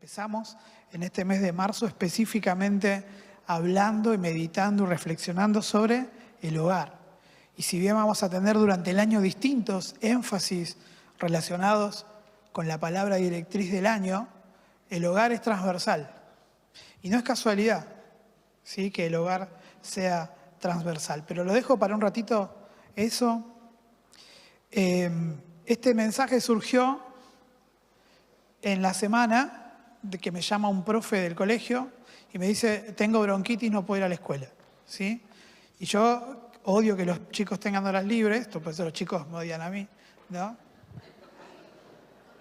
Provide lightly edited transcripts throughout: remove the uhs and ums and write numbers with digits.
Empezamos en este mes de marzo específicamente hablando y meditando y reflexionando sobre el hogar. Y si bien vamos a tener durante el año distintos énfasis relacionados con la palabra directriz del año, el hogar es transversal. Y no es casualidad, ¿sí?, que el hogar sea transversal. Pero lo dejo para un ratito eso. Este mensaje surgió en la semana de que me llama un profe del colegio y me dice, tengo bronquitis, no puedo ir a la escuela, ¿sí? Y yo odio que los chicos tengan horas libres, por eso los chicos me odian a mí, ¿no?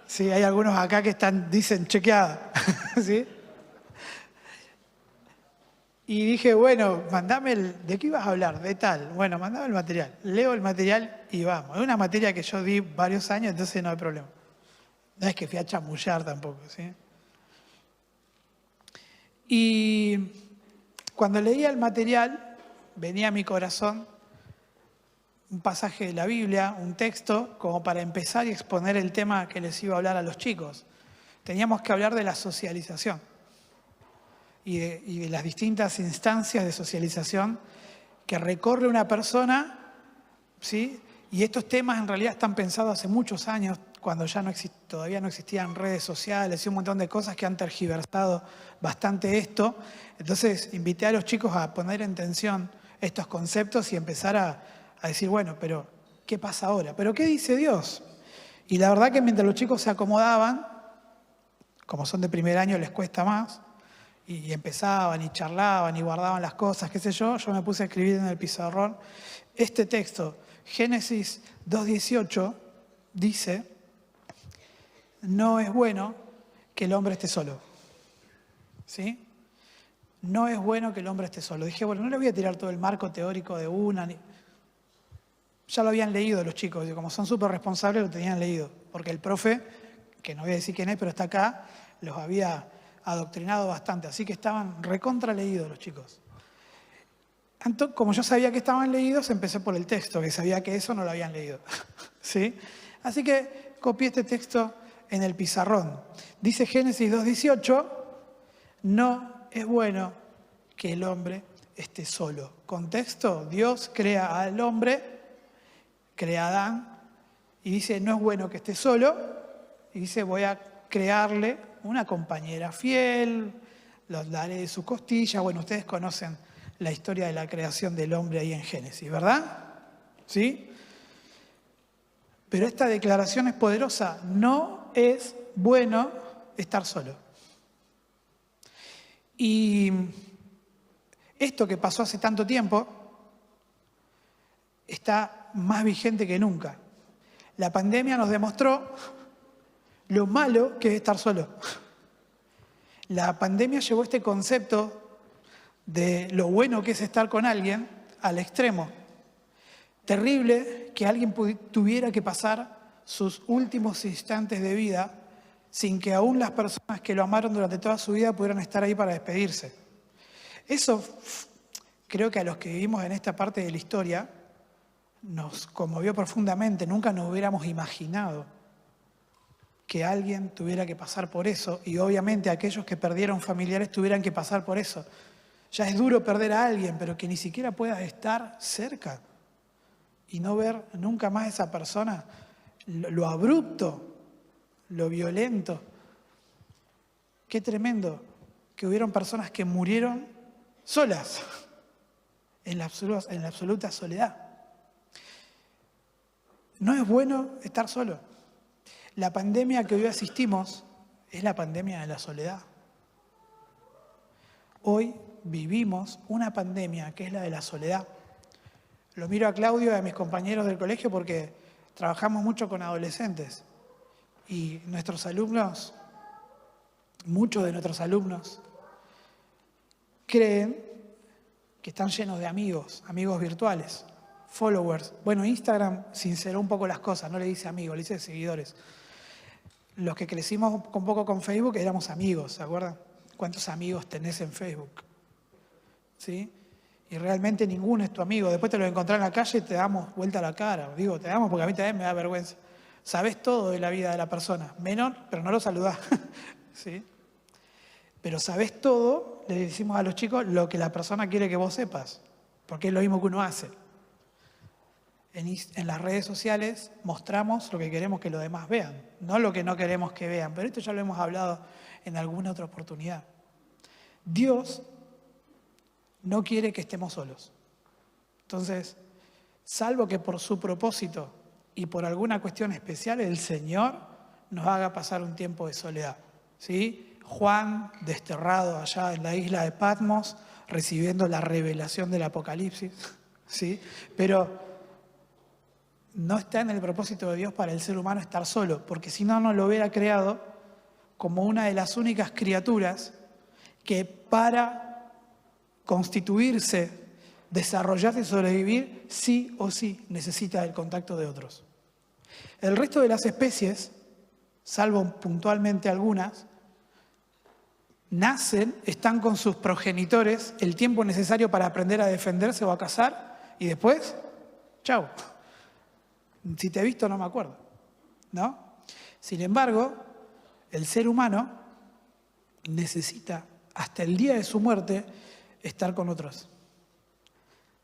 Sí, hay algunos acá que dicen chequeada, ¿sí? Y dije, bueno, mandame ¿de qué ibas a hablar? De tal. Bueno, mandame el material. Leo el material y vamos. Es una materia que yo di varios años, entonces no hay problema. No es que fui a chamullar tampoco, ¿sí? Y cuando leía el material, venía a mi corazón un pasaje de la Biblia, un texto, como para empezar y exponer el tema que les iba a hablar a los chicos. Teníamos que hablar de la socialización y de las distintas instancias de socialización que recorre una persona, ¿sí? Y estos temas en realidad están pensados hace muchos años, cuando ya todavía no existían redes sociales y un montón de cosas que han tergiversado bastante esto. Entonces invité a los chicos a poner en tensión estos conceptos y empezar a decir, bueno, pero ¿qué pasa ahora? ¿Pero qué dice Dios? Y la verdad que mientras los chicos se acomodaban, como son de primer año les cuesta más, y empezaban y charlaban y guardaban las cosas, qué sé yo me puse a escribir en el pizarrón este texto. Génesis 2:18 dice, no es bueno que el hombre esté solo. ¿Sí? No es bueno que el hombre esté solo. Dije, bueno, no le voy a tirar todo el marco teórico de una. Ya lo habían leído los chicos, y como son súper responsables lo tenían leído. Porque el profe, que no voy a decir quién es, pero está acá, los había adoctrinado bastante. Así que estaban recontra leídos los chicos. Como yo sabía que estaban leídos, empecé por el texto, que sabía que eso no lo habían leído. ¿Sí? Así que copié este texto en el pizarrón. Dice Génesis 2:18, no es bueno que el hombre esté solo. Contexto, Dios crea al hombre, crea a Adán, y dice, no es bueno que esté solo, y dice, voy a crearle una compañera fiel, los daré de su costilla. Bueno, ustedes conocen la historia de la creación del hombre ahí en Génesis, ¿verdad? ¿Sí? Pero esta declaración es poderosa. No es bueno estar solo. Y esto que pasó hace tanto tiempo está más vigente que nunca. La pandemia nos demostró lo malo que es estar solo. La pandemia llevó este concepto de lo bueno que es estar con alguien al extremo. Terrible que alguien tuviera que pasar sus últimos instantes de vida sin que aún las personas que lo amaron durante toda su vida pudieran estar ahí para despedirse. Eso creo que a los que vivimos en esta parte de la historia nos conmovió profundamente. Nunca nos hubiéramos imaginado que alguien tuviera que pasar por eso, y obviamente aquellos que perdieron familiares tuvieran que pasar por eso. Ya es duro perder a alguien, pero que ni siquiera puedas estar cerca y no ver nunca más a esa persona, lo abrupto, lo violento. Qué tremendo que hubieron personas que murieron solas, en la absoluta soledad. No es bueno estar solo. La pandemia que hoy asistimos es la pandemia de la soledad. Hoy vivimos una pandemia que es la de la soledad. Lo miro a Claudio y a mis compañeros del colegio porque trabajamos mucho con adolescentes. Y nuestros alumnos, muchos de nuestros alumnos, creen que están llenos de amigos virtuales, followers. Bueno, Instagram sinceró un poco las cosas, no le dice amigos, le dice seguidores. Los que crecimos un poco con Facebook éramos amigos, ¿se acuerdan? ¿Cuántos amigos tenés en Facebook? ¿Sí? Y realmente ninguno es tu amigo. Después te lo encontrás en la calle y te damos vuelta a la cara. Digo, te damos porque a mí también me da vergüenza. Sabés todo de la vida de la persona, menos, pero no lo saludás. ¿Sí? Pero sabés todo, le decimos a los chicos, lo que la persona quiere que vos sepas, porque es lo mismo que uno hace. En las redes sociales mostramos lo que queremos que los demás vean, no lo que no queremos que vean, pero esto ya lo hemos hablado en alguna otra oportunidad. Dios no quiere que estemos solos. Entonces, salvo que por su propósito y por alguna cuestión especial, el Señor nos haga pasar un tiempo de soledad, ¿sí? Juan, desterrado allá en la isla de Patmos, recibiendo la revelación del Apocalipsis, ¿sí? Pero no está en el propósito de Dios para el ser humano estar solo, porque si no, no lo hubiera creado como una de las únicas criaturas que para constituirse, desarrollarse y sobrevivir, sí o sí necesita el contacto de otros. El resto de las especies, salvo puntualmente algunas, nacen, están con sus progenitores el tiempo necesario para aprender a defenderse o a cazar y después, chau. Si te he visto no me acuerdo, ¿no? Sin embargo, el ser humano necesita hasta el día de su muerte estar con otros.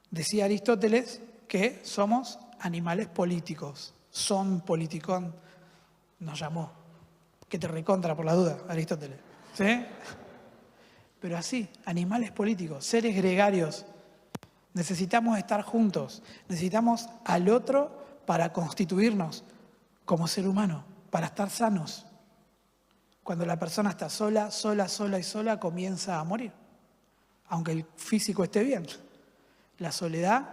Decía Aristóteles que somos animales políticos. Son politicón, nos llamó. Que te recontra por la duda, Aristóteles. ¿Sí? Pero así, animales políticos, seres gregarios. Necesitamos estar juntos. Necesitamos al otro para constituirnos como ser humano, para estar sanos. Cuando la persona está sola, comienza a morir. Aunque el físico esté bien. La soledad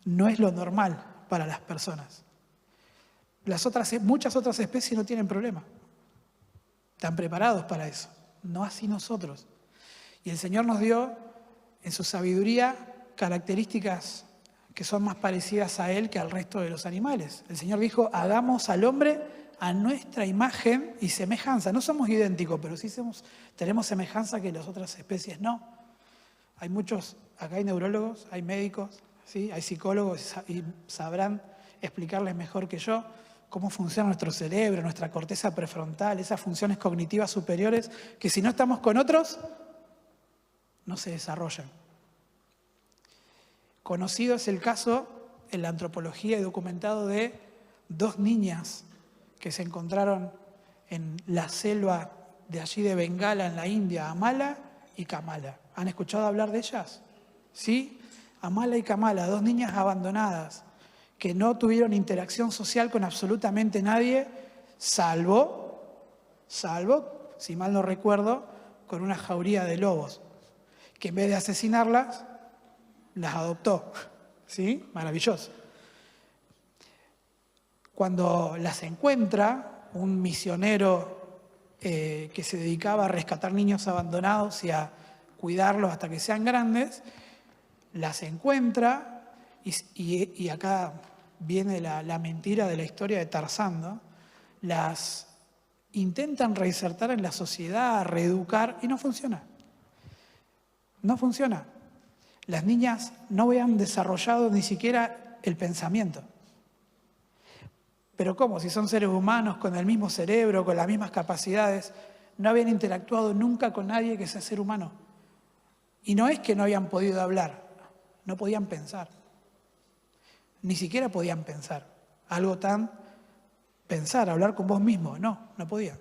no es lo normal para las personas. Muchas otras especies no tienen problema. Están preparados para eso. No así nosotros. Y el Señor nos dio, en su sabiduría, características que son más parecidas a Él que al resto de los animales. El Señor dijo, hagamos al hombre a nuestra imagen y semejanza. No somos idénticos, pero sí tenemos semejanza que las otras especies no. Hay muchos, acá hay neurólogos, hay médicos, ¿sí? Hay psicólogos y sabrán explicarles mejor que yo cómo funciona nuestro cerebro, nuestra corteza prefrontal, esas funciones cognitivas superiores que si no estamos con otros, no se desarrollan. Conocido es el caso en la antropología y documentado de 2 niñas que se encontraron en la selva de allí de Bengala, en la India, Amala y Kamala. ¿Han escuchado hablar de ellas? ¿Sí? Amala y Kamala, 2 niñas abandonadas que no tuvieron interacción social con absolutamente nadie, salvo, si mal no recuerdo, con una jauría de lobos, que en vez de asesinarlas, las adoptó. ¿Sí? Maravilloso. Cuando las encuentra un misionero que se dedicaba a rescatar niños abandonados y a cuidarlos hasta que sean grandes, las encuentra y acá viene la mentira de la historia de Tarzán, ¿no? Las intentan reinsertar en la sociedad, reeducar y no funciona. No funciona. Las niñas no habían desarrollado ni siquiera el pensamiento. Pero ¿cómo? Si son seres humanos con el mismo cerebro, con las mismas capacidades, no habían interactuado nunca con nadie que sea ser humano. Y no es que no habían podido hablar, no podían pensar. Ni siquiera podían pensar. Algo tan hablar con vos mismo, no podían.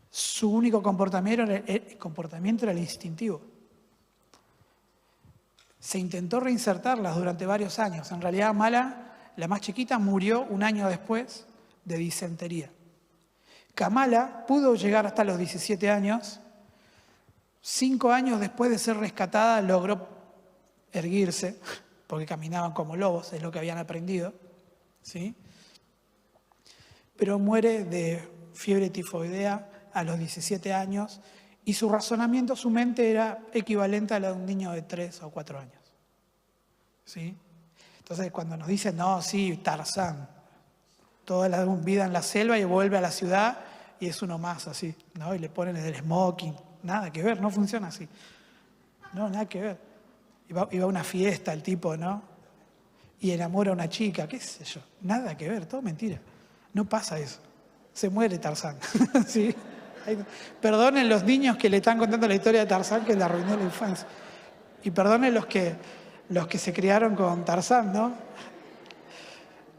Su único comportamiento era el instintivo. Se intentó reinsertarlas durante varios años. En realidad, Mala, la más chiquita, murió un año después de disentería. Kamala pudo llegar hasta los 17 años. 5 años después de ser rescatada, logró erguirse, porque caminaban como lobos, es lo que habían aprendido, ¿sí? Pero muere de fiebre tifoidea a los 17 años y su razonamiento, su mente era equivalente a la de un niño de 3 o 4 años. ¿Sí? Entonces, cuando nos dicen, no, sí, Tarzán, toda la vida en la selva y vuelve a la ciudad y es uno más así, ¿no? Y le ponen el smoking, nada que ver, no funciona así. No, nada que ver. Iba a una fiesta el tipo, ¿no? Y enamora a una chica, qué sé yo, nada que ver, todo mentira. No pasa eso. Se muere Tarzán, ¿sí? Perdonen los niños que le están contando la historia de Tarzán, que le arruinó la infancia. Y perdonen los que se criaron con Tarzán, ¿no?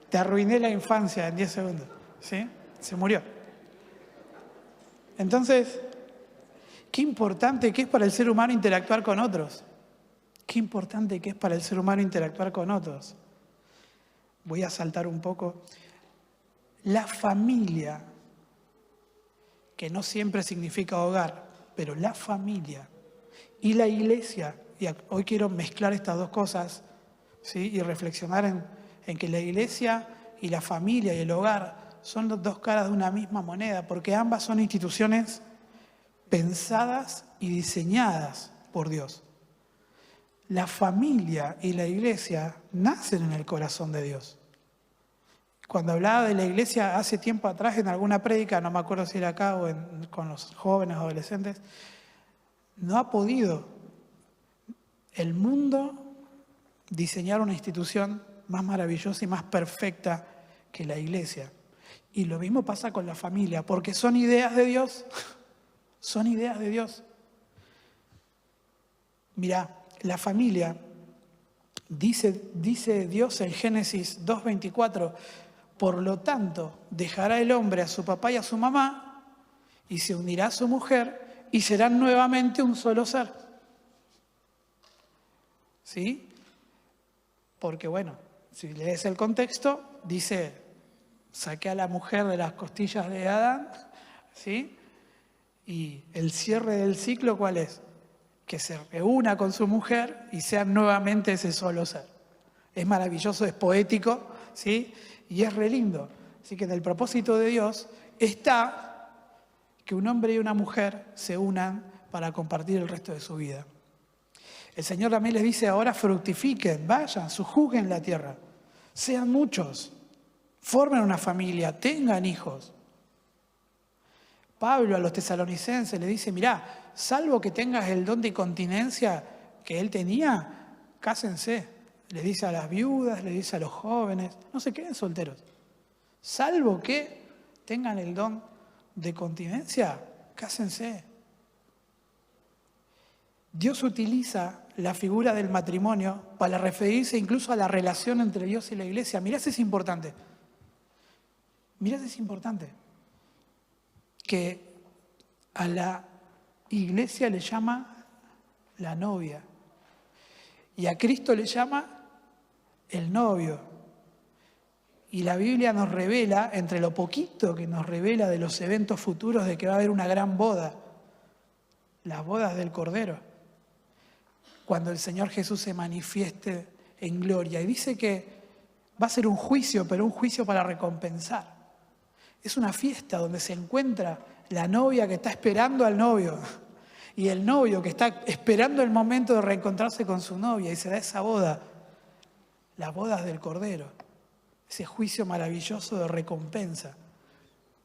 Te arruiné la infancia en 10 segundos, ¿sí? Se murió. Entonces, qué importante que es para el ser humano interactuar con otros. Qué importante que es para el ser humano interactuar con otros. Voy a saltar un poco. La familia, que no siempre significa hogar, pero la familia y la iglesia, y hoy quiero mezclar estas dos cosas, ¿sí? Y reflexionar en que la iglesia y la familia y el hogar son las dos caras de una misma moneda, porque ambas son instituciones pensadas y diseñadas por Dios. La familia y la iglesia nacen en el corazón de Dios. Cuando hablaba de la iglesia hace tiempo atrás en alguna prédica, no me acuerdo si era acá o con los jóvenes, adolescentes, no ha podido el mundo diseñar una institución más maravillosa y más perfecta que la iglesia. Y lo mismo pasa con la familia, porque son ideas de Dios. Son ideas de Dios. Mirá, la familia, dice Dios en Génesis 2:24, por lo tanto, dejará el hombre a su papá y a su mamá y se unirá a su mujer y serán nuevamente un solo ser. ¿Sí? Porque bueno, si lees el contexto, dice, saqué a la mujer de las costillas de Adán, ¿sí? Y el cierre del ciclo, ¿cuál es? Que se reúna con su mujer y sean nuevamente ese solo ser. Es maravilloso, es poético, ¿sí? Y es re lindo. Así que en el propósito de Dios está que un hombre y una mujer se unan para compartir el resto de su vida. El Señor también les dice ahora fructifiquen, vayan, sojuzguen la tierra, sean muchos, formen una familia, tengan hijos. Pablo a los tesalonicenses le dice, mirá, salvo que tengas el don de continencia que él tenía, cásense. Le dice a las viudas, le dice a los jóvenes, no se queden solteros. Salvo que tengan el don de continencia, cásense. Dios utiliza la figura del matrimonio para referirse incluso a la relación entre Dios y la iglesia. Mirá si es importante. Mirá si es importante. Que a la iglesia le llama la novia y a Cristo le llama el novio. Y la Biblia nos revela, entre lo poquito que nos revela de los eventos futuros, de que va a haber una gran boda, las bodas del Cordero, cuando el Señor Jesús se manifieste en gloria. Y dice que va a ser un juicio, pero un juicio para recompensar. Es una fiesta donde se encuentra la novia que está esperando al novio y el novio que está esperando el momento de reencontrarse con su novia, y se da esa boda, las bodas del Cordero, ese juicio maravilloso de recompensa,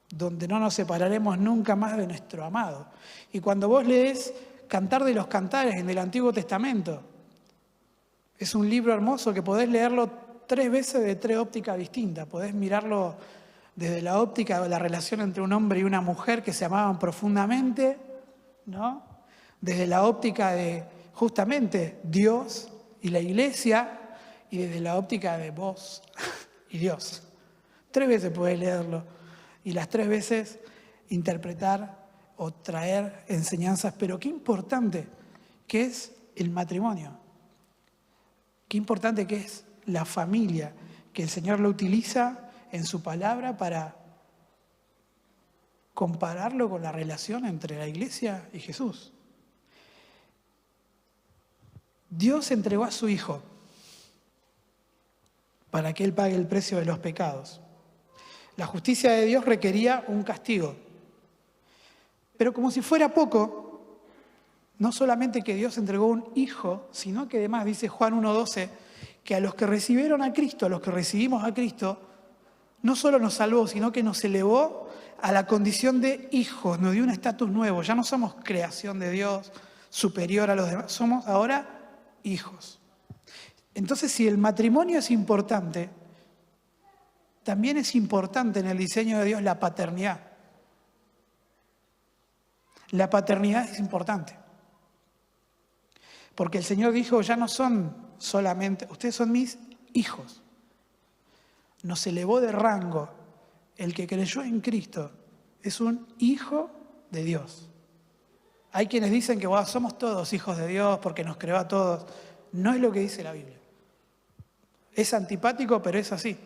donde no nos separaremos nunca más de nuestro amado. Y cuando vos lees Cantar de los Cantares en el Antiguo Testamento, es un libro hermoso que podés leerlo 3 veces de 3 ópticas distintas. Podés mirarlo desde la óptica de la relación entre un hombre y una mujer que se amaban profundamente, ¿no? Desde la óptica de justamente Dios y la iglesia, y desde la óptica de vos y Dios. 3 veces podés leerlo y las 3 veces interpretar o traer enseñanzas. Pero qué importante que es el matrimonio. Qué importante que es la familia, que el Señor lo utiliza en su palabra para compararlo con la relación entre la iglesia y Jesús. Dios entregó a su Hijo para que Él pague el precio de los pecados. La justicia de Dios requería un castigo. Pero como si fuera poco, no solamente que Dios entregó un Hijo, sino que además dice Juan 1:12, que a los que recibieron a Cristo, a los que recibimos a Cristo, no solo nos salvó, sino que nos elevó a la condición de hijos, nos dio un estatus nuevo. Ya no somos creación de Dios superior a los demás, somos ahora hijos. Entonces, si el matrimonio es importante, también es importante en el diseño de Dios la paternidad. La paternidad es importante. Porque el Señor dijo, ya no son solamente, ustedes son mis hijos. Nos elevó de rango. El que creyó en Cristo es un hijo de Dios. Hay quienes dicen que somos todos hijos de Dios porque nos creó a todos. No es lo que dice la Biblia. Es antipático, pero es así.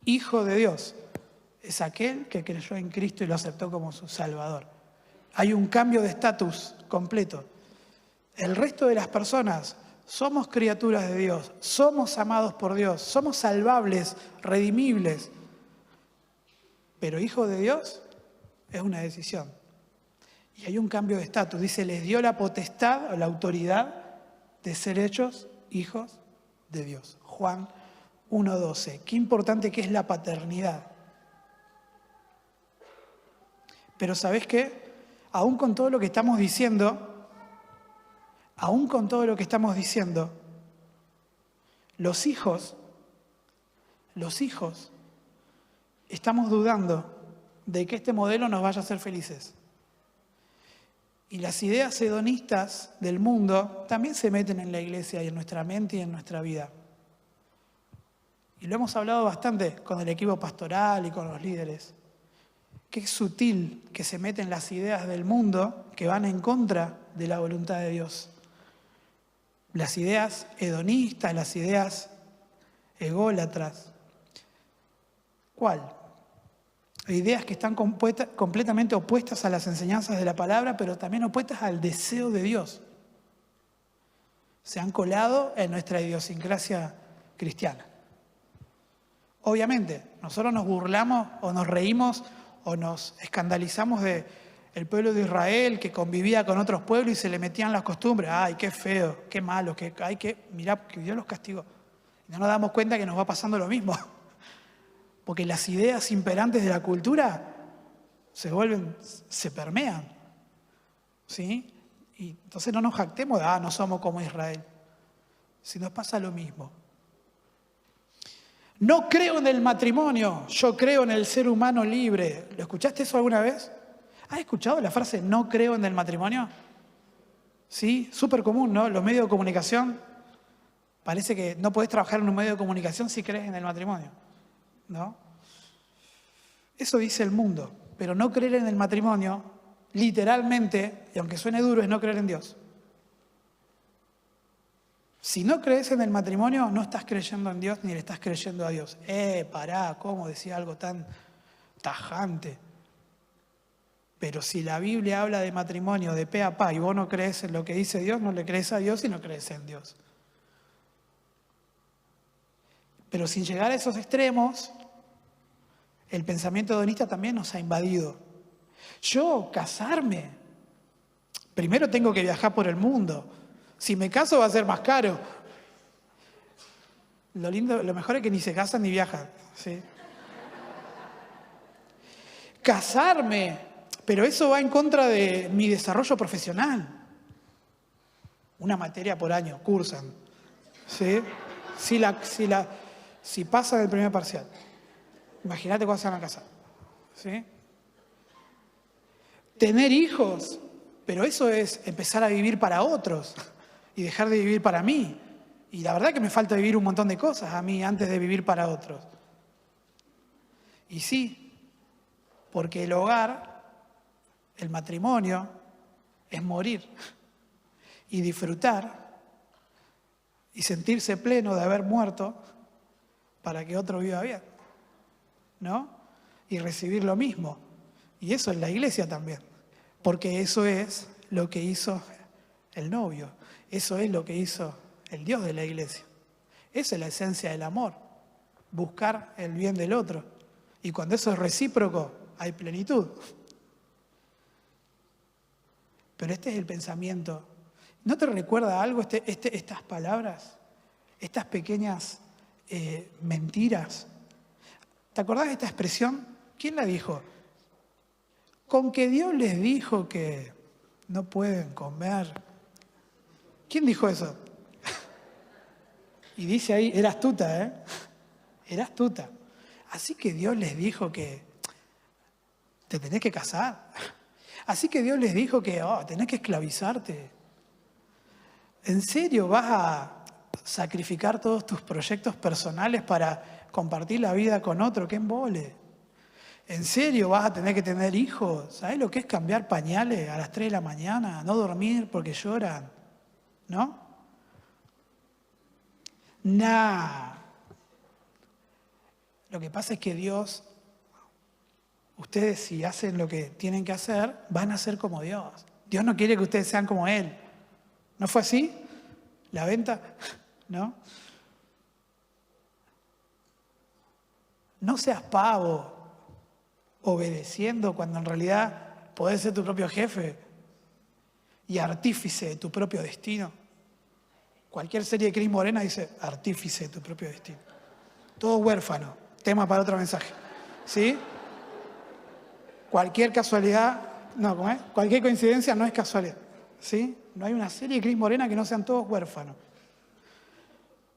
Hijo de Dios es aquel que creyó en Cristo y lo aceptó como su Salvador. Hay un cambio de estatus completo. El resto de las personas somos criaturas de Dios, somos amados por Dios, somos salvables, redimibles. Pero hijo de Dios es una decisión. Y hay un cambio de estatus. Dice, les dio la potestad o la autoridad de ser hechos hijos de Dios. Juan 1:12. Qué importante que es la paternidad. Pero ¿sabés qué? Aún con todo lo que estamos diciendo, los hijos, estamos dudando de que este modelo nos vaya a hacer felices. Y las ideas hedonistas del mundo también se meten en la iglesia y en nuestra mente y en nuestra vida. Y lo hemos hablado bastante con el equipo pastoral y con los líderes. Qué sutil que se meten las ideas del mundo que van en contra de la voluntad de Dios. Las ideas hedonistas, las ideas ególatras. ¿Cuál? Ideas que están completamente opuestas a las enseñanzas de la palabra, pero también opuestas al deseo de Dios. Se han colado en nuestra idiosincrasia cristiana. Obviamente, nosotros nos burlamos o nos reímos o nos escandalizamos del pueblo de Israel que convivía con otros pueblos y se le metían las costumbres. ¡Ay, qué feo, qué malo, mirá, que Dios los castigó! Y no nos damos cuenta que nos va pasando lo mismo. Porque las ideas imperantes de la cultura se permean. ¿Sí? Y entonces no nos jactemos de, no somos como Israel. Si nos pasa lo mismo. No creo en el matrimonio, yo creo en el ser humano libre. ¿Lo escuchaste eso alguna vez? ¿Has escuchado la frase no creo en el matrimonio? Sí, súper común, ¿no? Los medios de comunicación, parece que no podés trabajar en un medio de comunicación si crees en el matrimonio, ¿no? Eso dice el mundo, pero no creer en el matrimonio, literalmente, y aunque suene duro, es no creer en Dios. Si no crees en el matrimonio, no estás creyendo en Dios ni le estás creyendo a Dios. Pará, ¿cómo decía algo tan tajante? Pero si la Biblia habla de matrimonio de pe a pa y vos no crees en lo que dice Dios, no le crees a Dios y no crees en Dios. Pero sin llegar a esos extremos, el pensamiento hedonista también nos ha invadido. Yo, casarme, primero tengo que viajar por el mundo. Si me caso va a ser más caro. Lo mejor es que ni se casan ni viajan, ¿sí? Casarme, pero eso va en contra de mi desarrollo profesional. Una materia por año, cursan, ¿sí? Si pasan el primer parcial. Imagínate cuándo se van a casar, ¿sí? Tener hijos, pero eso es empezar a vivir para otros y dejar de vivir para mí. Y la verdad que me falta vivir un montón de cosas a mí antes de vivir para otros. Y sí, porque el hogar, el matrimonio, es morir y disfrutar y sentirse pleno de haber muerto para que otro viva bien, ¿no? Y recibir lo mismo. Y eso es la iglesia también, porque eso es lo que hizo el novio, eso es lo que hizo el Dios de la iglesia. Esa es la esencia del amor, buscar el bien del otro. Y cuando eso es recíproco, hay plenitud. Pero este es el pensamiento. ¿No te recuerda algo estas palabras? Estas pequeñas mentiras. ¿Te acordás de esta expresión? ¿Quién la dijo? Con que Dios les dijo que no pueden comer. ¿Quién dijo eso? Y dice ahí, era astuta, ¿eh? Era astuta. Así que Dios les dijo que te tenés que casar. Así que Dios les dijo que tenés que esclavizarte. ¿En serio vas a sacrificar todos tus proyectos personales para compartir la vida con otro? ¡Qué embole! ¿En serio vas a tener que tener hijos? ¿Sabés lo que es cambiar pañales a las 3 de la mañana? No dormir porque lloran, ¿no? Nah. Lo que pasa es que Dios, ustedes si hacen lo que tienen que hacer, van a ser como Dios. Dios no quiere que ustedes sean como Él. ¿No fue así? ¿La venta? ¿No? No seas pavo obedeciendo cuando en realidad podés ser tu propio jefe y artífice de tu propio destino. Cualquier serie de Cris Morena dice artífice de tu propio destino. Todo huérfano. Tema para otro mensaje. ¿Sí? Cualquier casualidad, no, ¿cómo es? Cualquier coincidencia no es casualidad. ¿Sí? No hay una serie de Cris Morena que no sean todos huérfanos.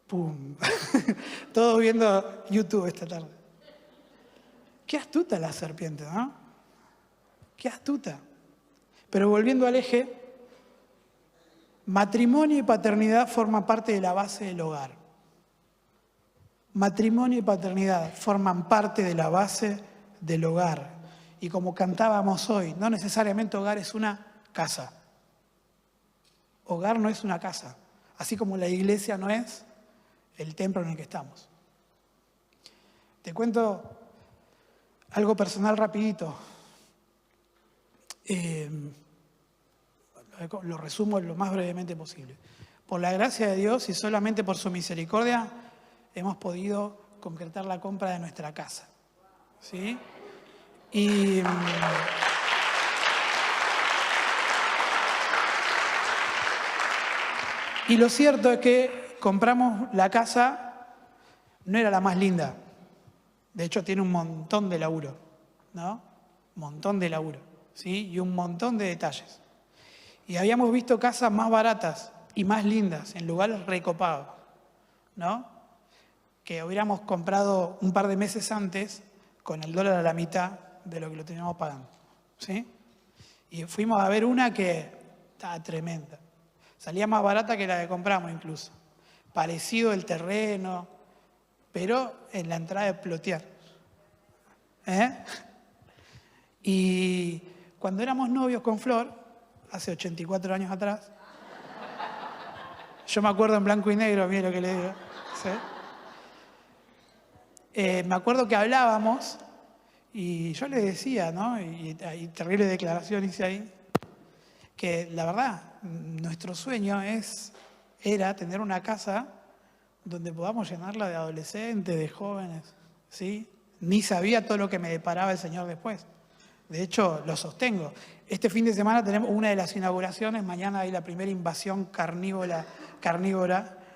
¡Pum! Todos viendo YouTube esta tarde. Qué astuta la serpiente, ¿no? Qué astuta. Pero volviendo al eje, matrimonio y paternidad forman parte de la base del hogar. Matrimonio y paternidad forman parte de la base del hogar. Y como cantábamos hoy, no necesariamente hogar es una casa. Hogar no es una casa, así como la iglesia no es el templo en el que estamos. Te cuento algo personal rapidito. Lo resumo lo más brevemente posible. Por la gracia de Dios y solamente por su misericordia hemos podido concretar la compra de nuestra casa. ¿Sí? Y lo cierto es que compramos la casa, no era la más linda. De hecho, tiene un montón de laburo, ¿no? Un montón de laburo, ¿sí? Y un montón de detalles. Y habíamos visto casas más baratas y más lindas, en lugares recopados, ¿no? Que hubiéramos comprado un par de meses antes con el dólar a la mitad de lo que lo teníamos pagando, ¿sí? Y fuimos a ver una que estaba tremenda. Salía más barata que la que compramos incluso. Parecido el terreno, pero en la entrada de Plotier. Y cuando éramos novios con Flor, hace 84 años atrás, yo me acuerdo en blanco y negro, mire lo que le digo, ¿sí? Me acuerdo que hablábamos y yo le decía, ¿no? Y terrible declaración hice ahí, que la verdad, nuestro sueño era tener una casa donde podamos llenarla de adolescentes, de jóvenes, ¿sí? Ni sabía todo lo que me deparaba el Señor después. De hecho, lo sostengo. Este fin de semana tenemos una de las inauguraciones, mañana hay la primera invasión carnívora,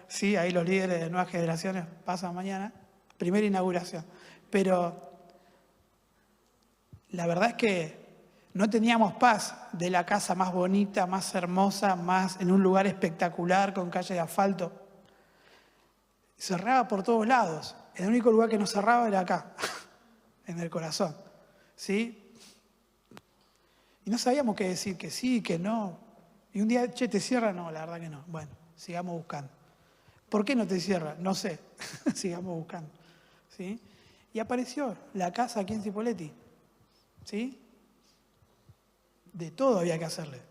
¿sí? Ahí los líderes de nuevas generaciones pasan mañana, primera inauguración. Pero la verdad es que no teníamos paz de la casa más bonita, más hermosa, más en un lugar espectacular, con calle de asfalto. Cerraba por todos lados. El único lugar que nos cerraba era acá, en el corazón. ¿Sí? Y no sabíamos qué decir, que sí, que no. Y un día, che, ¿te cierra? No, la verdad que no. Bueno, sigamos buscando. ¿Por qué no te cierra? No sé. Sigamos buscando. ¿Sí? Y apareció la casa aquí en Cipolletti. ¿Sí? De todo había que hacerle.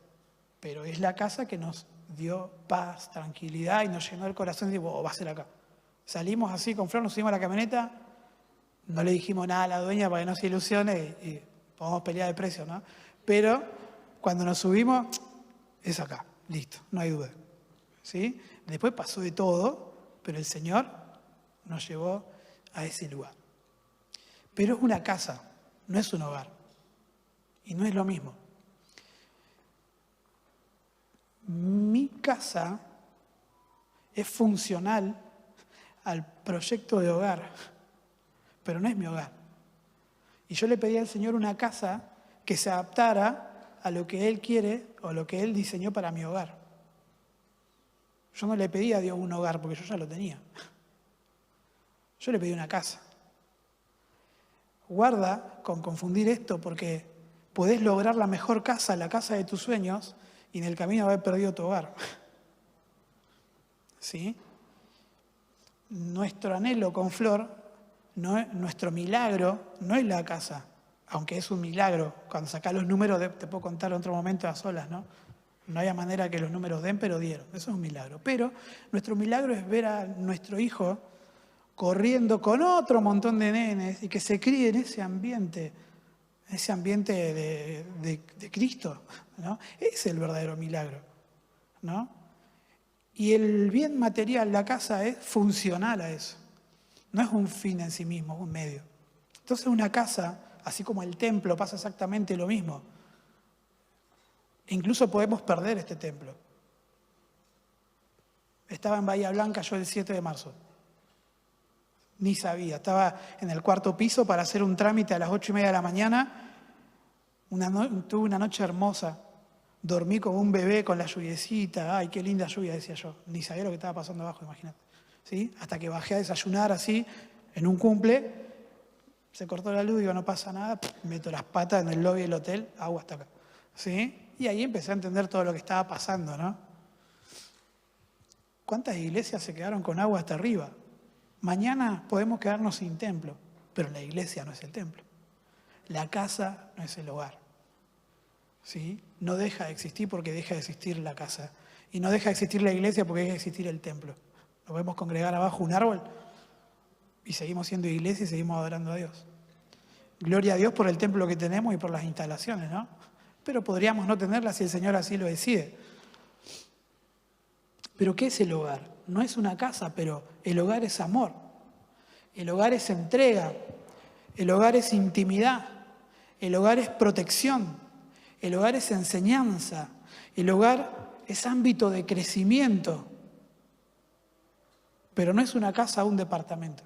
Pero es la casa que nos dio paz, tranquilidad y nos llenó el corazón y digo, va a ser acá. Salimos así con Flor, nos subimos a la camioneta, no le dijimos nada a la dueña para que no se ilusione y podamos pelear de precio, ¿no? Pero cuando nos subimos, es acá, listo, no hay duda. ¿Sí? Después pasó de todo, pero el Señor nos llevó a ese lugar. Pero es una casa, no es un hogar. Y no es lo mismo. Mi casa es funcional al proyecto de hogar, pero no es mi hogar. Y yo le pedí al Señor una casa que se adaptara a lo que Él quiere o a lo que Él diseñó para mi hogar. Yo no le pedí a Dios un hogar porque yo ya lo tenía. Yo le pedí una casa. Guarda con confundir esto porque Podés lograr la mejor casa, la casa de tus sueños, y en el camino haber perdido tu hogar. ¿Sí? Nuestro anhelo con Flor, nuestro milagro, no es la casa, aunque es un milagro. Cuando sacás los números, te puedo contar en otro momento a solas, ¿no? No había manera que los números den, pero dieron. Eso es un milagro. Pero nuestro milagro es ver a nuestro hijo corriendo con otro montón de nenes y que se críe en ese ambiente de Cristo, ¿no? Ese es el verdadero milagro, ¿no? Y el bien material, la casa, es funcional a eso. No es un fin en sí mismo, es un medio. Entonces una casa, así como el templo, pasa exactamente lo mismo. Incluso podemos perder este templo. Estaba en Bahía Blanca yo el 7 de marzo. Ni sabía. Estaba en el 4º piso para hacer un trámite a las 8:30 de la mañana. Tuve una noche hermosa. Dormí como un bebé con la lluviecita. Ay, qué linda lluvia, decía yo. Ni sabía lo que estaba pasando abajo, imagínate. ¿Sí? Hasta que bajé a desayunar así, en un cumple. Se cortó la luz, digo, no pasa nada. Meto las patas en el lobby del hotel, agua hasta acá. ¿Sí? Y ahí empecé a entender todo lo que estaba pasando, ¿no? ¿Cuántas iglesias se quedaron con agua hasta arriba? Mañana podemos quedarnos sin templo, pero la iglesia no es el templo. La casa no es el hogar. ¿Sí? No deja de existir porque deja de existir la casa. Y no deja de existir la iglesia porque deja de existir el templo. Nos podemos congregar abajo un árbol y seguimos siendo iglesia y seguimos adorando a Dios. Gloria a Dios por el templo que tenemos y por las instalaciones, ¿no? Pero podríamos no tenerla si el Señor así lo decide. ¿Pero qué es el hogar? No es una casa, pero el hogar es amor. El hogar es entrega. El hogar es intimidad. El hogar es protección. El hogar es enseñanza. El hogar es ámbito de crecimiento. Pero no es una casa o un departamento.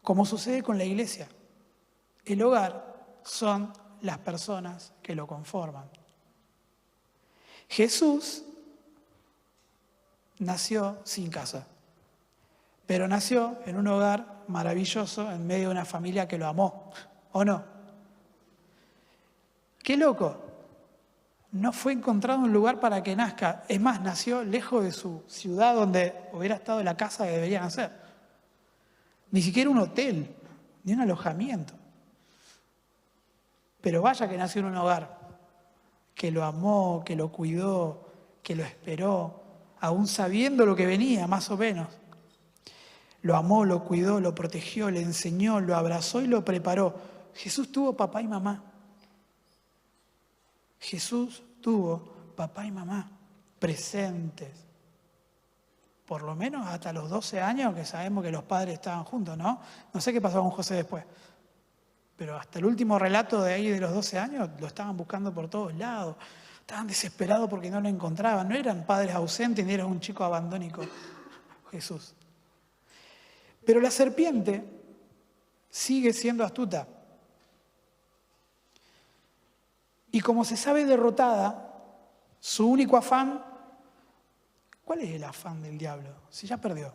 Como sucede con la iglesia. El hogar son las personas que lo conforman. Jesús nació sin casa, pero nació en un hogar maravilloso en medio de una familia que lo amó, ¿o no? ¡Qué loco! No fue encontrado un lugar para que nazca. Es más, nació lejos de su ciudad donde hubiera estado la casa que debería nacer. Ni siquiera un hotel, ni un alojamiento. Pero vaya que nació en un hogar que lo amó, que lo cuidó, que lo esperó, aún sabiendo lo que venía, más o menos. Lo amó, lo cuidó, lo protegió, le enseñó, lo abrazó y lo preparó. Jesús tuvo papá y mamá. Jesús tuvo papá y mamá presentes. Por lo menos hasta los 12 años que sabemos que los padres estaban juntos, ¿no? No sé qué pasó con José después. Pero hasta el último relato de ahí de los 12 años lo estaban buscando por todos lados. Estaban desesperados porque no lo encontraban. No eran padres ausentes ni era un chico abandónico. Jesús. Pero la serpiente sigue siendo astuta. Y como se sabe derrotada, su único afán, ¿cuál es el afán del diablo? Si ya perdió.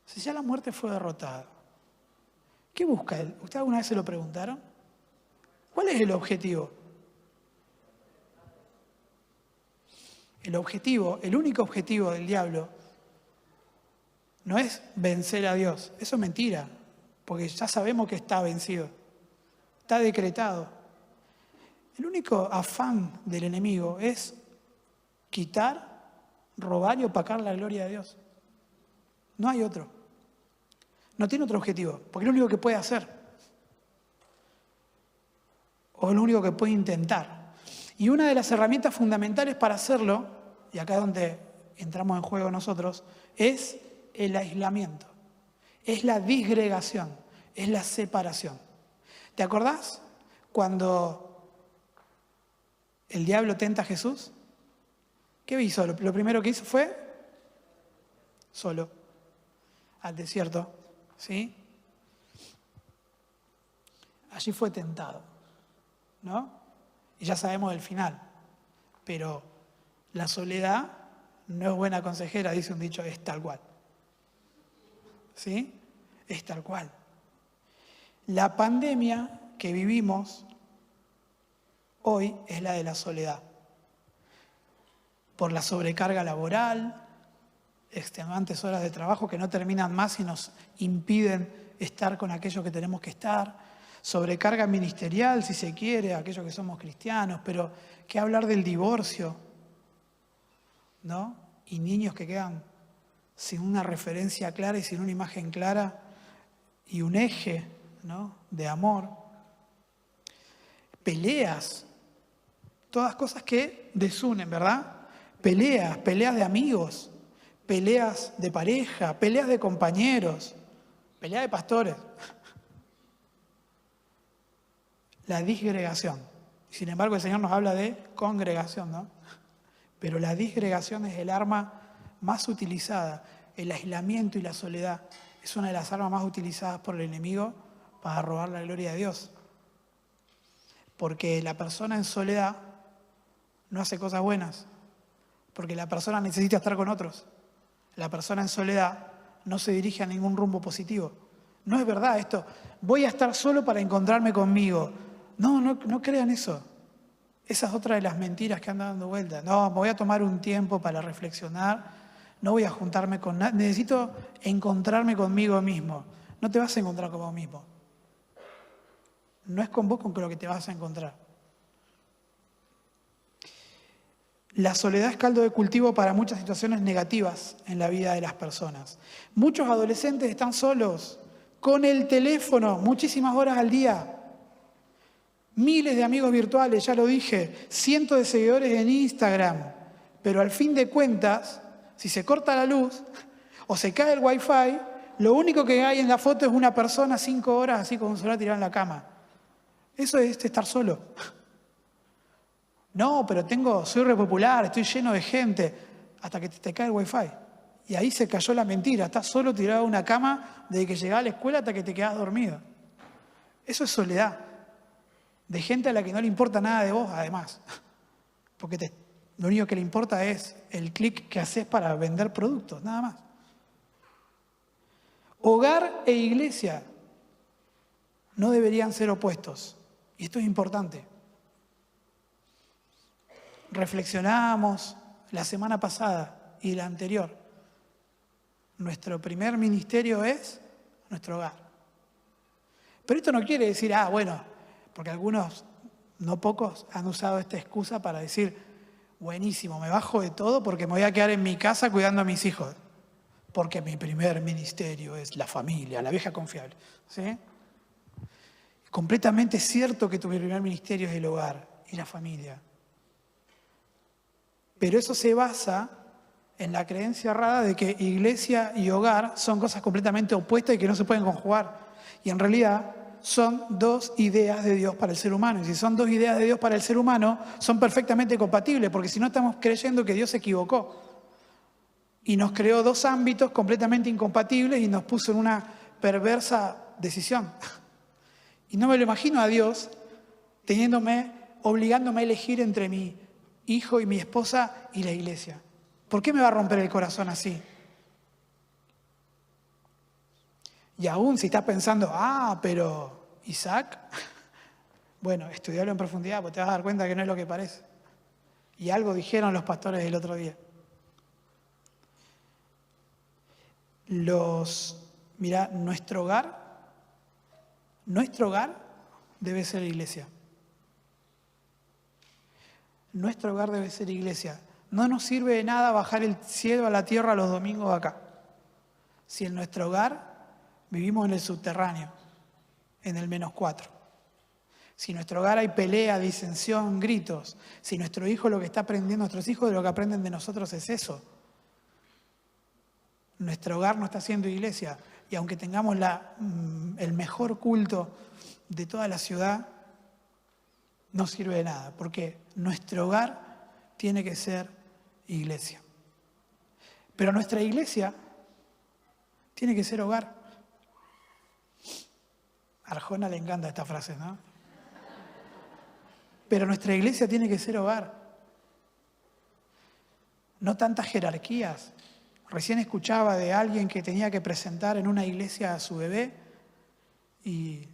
Si ya la muerte fue derrotada. ¿Qué busca él? ¿Usted alguna vez se lo preguntaron? ¿Cuál es el objetivo? El objetivo, el único objetivo del diablo no es vencer a Dios. Eso es mentira, porque ya sabemos que está vencido. Está decretado. El único afán del enemigo es quitar, robar y opacar la gloria de Dios. No hay otro. No tiene otro objetivo, porque es lo único que puede hacer. O es lo único que puede intentar. Y una de las herramientas fundamentales para hacerlo, y acá es donde entramos en juego nosotros, es el aislamiento. Es la disgregación, es la separación. ¿Te acordás cuando el diablo tenta a Jesús? ¿Qué hizo? Lo primero que hizo fue solo al desierto. ¿Sí? Allí fue tentado, ¿no? Y ya sabemos el final. Pero la soledad no es buena consejera, dice un dicho, es tal cual. ¿Sí? Es tal cual. La pandemia que vivimos hoy es la de la soledad. Por la sobrecarga laboral, extenuantes horas de trabajo que no terminan más y nos impiden estar con aquello que tenemos que estar, sobrecarga ministerial, si se quiere, aquellos que somos cristianos, pero ¿qué hablar del divorcio? ¿No? Y niños que quedan sin una referencia clara y sin una imagen clara y un eje, ¿no?, de amor. Peleas, todas cosas que desunen, ¿verdad? Peleas de amigos, peleas de pareja, peleas de compañeros, peleas de pastores. La disgregación. Sin embargo, el Señor nos habla de congregación, ¿no? Pero la disgregación es el arma más utilizada. El aislamiento y la soledad es una de las armas más utilizadas por el enemigo para robar la gloria de Dios. Porque la persona en soledad no hace cosas buenas. Porque la persona necesita estar con otros. La persona en soledad no se dirige a ningún rumbo positivo. No es verdad esto. Voy a estar solo para encontrarme conmigo. No crean eso. Esa es otra de las mentiras que andan dando vueltas. No, me voy a tomar un tiempo para reflexionar. No voy a juntarme con nadie. Necesito encontrarme conmigo mismo. No te vas a encontrar con vos mismo. No es con vos con lo que te vas a encontrar. La soledad es caldo de cultivo para muchas situaciones negativas en la vida de las personas. Muchos adolescentes están solos, con el teléfono, muchísimas horas al día. Miles de amigos virtuales, ya lo dije, cientos de seguidores en Instagram. Pero al fin de cuentas, si se corta la luz o se cae el wifi, lo único que hay en la foto es una persona 5 horas así con un celular tirado en la cama. Eso es estar solo. No, pero soy re popular, estoy lleno de gente, hasta que te cae el wifi. Y ahí se cayó la mentira, estás solo tirado en una cama desde que llegás a la escuela hasta que te quedás dormido. Eso es soledad. De gente a la que no le importa nada de vos, además. Porque lo único que le importa es el clic que haces para vender productos, nada más. Hogar e iglesia no deberían ser opuestos. Y esto es importante. Reflexionamos la semana pasada y la anterior. Nuestro primer ministerio es nuestro hogar. Pero esto no quiere decir, bueno, porque algunos, no pocos, han usado esta excusa para decir, buenísimo, me bajo de todo porque me voy a quedar en mi casa cuidando a mis hijos. Porque mi primer ministerio es la familia, la vieja confiable. ¿Sí? Completamente cierto que tu primer ministerio es el hogar y la familia. Pero eso se basa en la creencia errada de que iglesia y hogar son cosas completamente opuestas y que no se pueden conjugar. Y en realidad son dos ideas de Dios para el ser humano. Y si son dos ideas de Dios para el ser humano, son perfectamente compatibles, porque si no estamos creyendo que Dios se equivocó. Y nos creó dos ámbitos completamente incompatibles y nos puso en una perversa decisión. Y no me lo imagino a Dios obligándome a elegir entre mi hijo y mi esposa y la iglesia. ¿Por qué me va a romper el corazón así? Y aún si estás pensando, pero Isaac, bueno, estudiarlo en profundidad, porque te vas a dar cuenta que no es lo que parece. Y algo dijeron los pastores el otro día. Mirá, nuestro hogar debe ser iglesia. Nuestro hogar debe ser iglesia. No nos sirve de nada bajar el cielo a la tierra los domingos acá. Si en nuestro hogar vivimos en el subterráneo, en el -4. Si en nuestro hogar hay pelea, disensión, gritos. Si nuestro hijo lo que está aprendiendo, nuestros hijos lo que aprenden de nosotros es eso. Nuestro hogar no está siendo iglesia. Y aunque tengamos el mejor culto de toda la ciudad, no sirve de nada. Porque nuestro hogar tiene que ser iglesia. Pero nuestra iglesia tiene que ser hogar. A Arjona le encanta esta frase, ¿no? Pero nuestra iglesia tiene que ser hogar. No tantas jerarquías. Recién escuchaba de alguien que tenía que presentar en una iglesia a su bebé y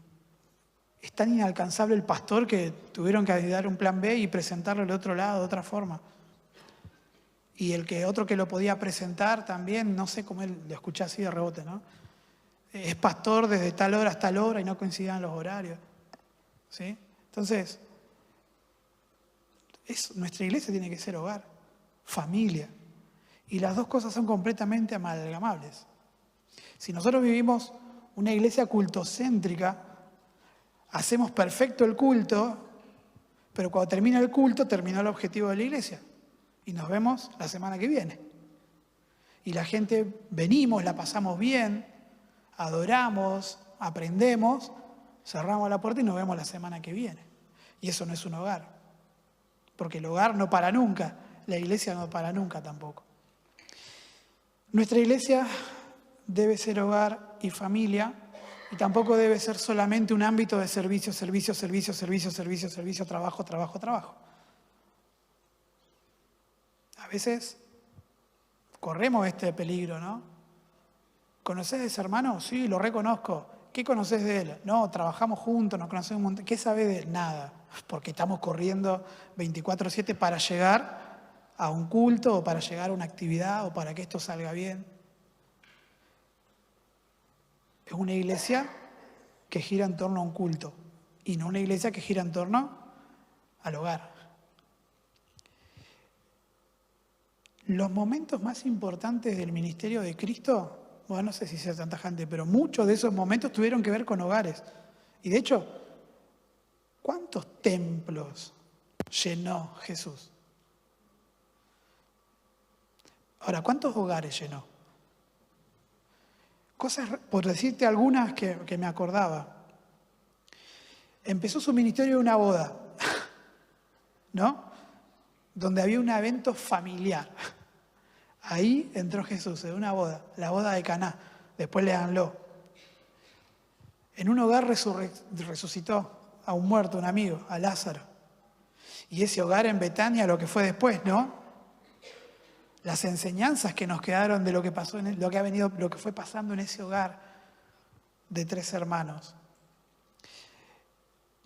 Es tan inalcanzable el pastor que tuvieron que dar un plan B y presentarlo del otro lado de otra forma. Y otro que lo podía presentar también, no sé cómo él lo escuché así de rebote, ¿no? Es pastor desde tal hora hasta tal hora y no coincidían los horarios. ¿Sí? Entonces, nuestra iglesia tiene que ser hogar, familia. Y las dos cosas son completamente amalgamables. Si nosotros vivimos una iglesia cultocéntrica, hacemos perfecto el culto, pero cuando termina el culto, terminó el objetivo de la iglesia. Y nos vemos la semana que viene. Y la gente, venimos, la pasamos bien, adoramos, aprendemos, cerramos la puerta y nos vemos la semana que viene. Y eso no es un hogar. Porque el hogar no para nunca, la iglesia no para nunca tampoco. Nuestra iglesia debe ser hogar y familia, y tampoco debe ser solamente un ámbito de servicio, servicio, servicio, servicio, servicio, servicio, trabajo, trabajo, trabajo. A veces corremos este peligro, ¿no? ¿Conocés a ese hermano? Sí, lo reconozco. ¿Qué conocés de él? No, trabajamos juntos, nos conocemos un montón. ¿Qué sabés de él? Nada, porque estamos corriendo 24/7 para llegar a un culto o para llegar a una actividad o para que esto salga bien. Es una iglesia que gira en torno a un culto y no una iglesia que gira en torno al hogar. Los momentos más importantes del ministerio de Cristo, bueno, no sé si sea tanta gente, pero muchos de esos momentos tuvieron que ver con hogares. Y de hecho, ¿cuántos templos llenó Jesús? Ahora, ¿cuántos hogares llenó? Cosas, por decirte algunas que me acordaba. Empezó su ministerio en una boda, ¿no? Donde había un evento familiar. Ahí entró Jesús, en una boda, la boda de Caná. Después léanlo. En un hogar resucitó a un muerto, un amigo, a Lázaro. Y ese hogar en Betania, lo que fue después, ¿no? Las enseñanzas que nos quedaron de lo que pasó, lo que fue pasando en ese hogar de 3 hermanos.